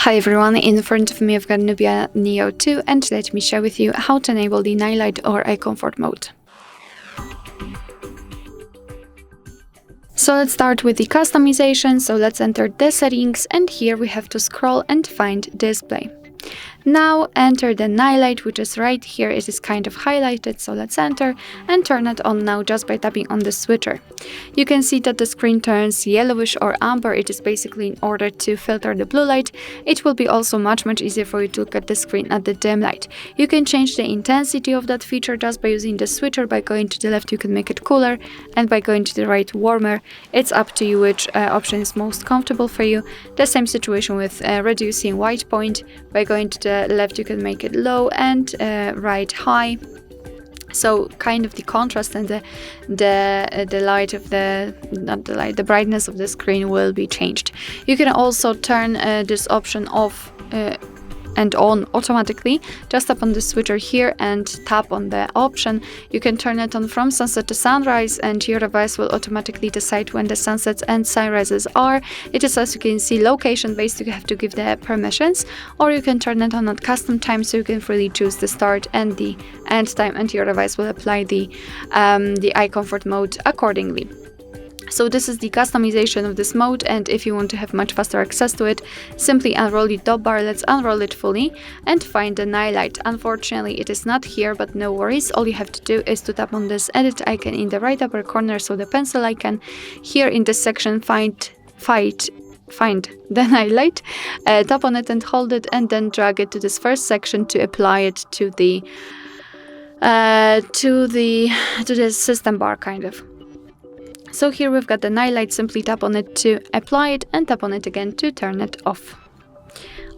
Hi everyone, in front of me I've got Nubia Neo 2 and let me share with you how to enable the night light or eye comfort mode. So let's start with the customization. So let's enter the settings and here we have to scroll and find display. Now enter the night light, which is right here. It is kind of highlighted, so let's enter and turn it on now just by tapping on the switcher. You can see that the screen turns yellowish or amber. It is basically in order to filter the blue light. It will be also much easier for you to look at the screen at the dim light. You can change the intensity of that feature just by using the switcher. By going to the left you can make it cooler and by going to the right warmer. It's up to you which option is most comfortable for you. The same situation with reducing white point. By going to the left you can make it low and right high, so kind of the contrast and the light of the brightness of the screen will be changed. You can also turn this option off and on automatically. Just tap on the switcher here and tap on the option. You can turn it on from sunset to sunrise and your device will automatically decide when the sunsets and sunrises are. It is, as you can see, location based. You have to give the permissions, or you can turn it on at custom time, so you can freely choose the start and the end time and your device will apply the eye comfort mode accordingly. So this is the customization of this mode, and if you want to have much faster access to it, simply unroll the top bar. Let's unroll it fully and find the night light. Unfortunately it is not here, but no worries. All you have to do is to tap on this edit icon in the right upper corner, so the pencil icon. Here in this section find the night light, tap on it and hold it and then drag it to this first section to apply it to the system bar kind of. So here we've got the night light. Simply tap on it to apply it and tap on it again to turn it off.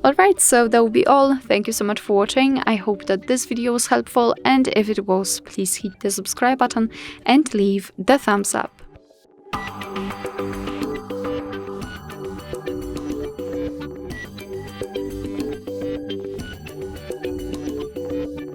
Alright, so that will be all. Thank you so much for watching. I hope that this video was helpful, and if it was, please hit the subscribe button and leave the thumbs up.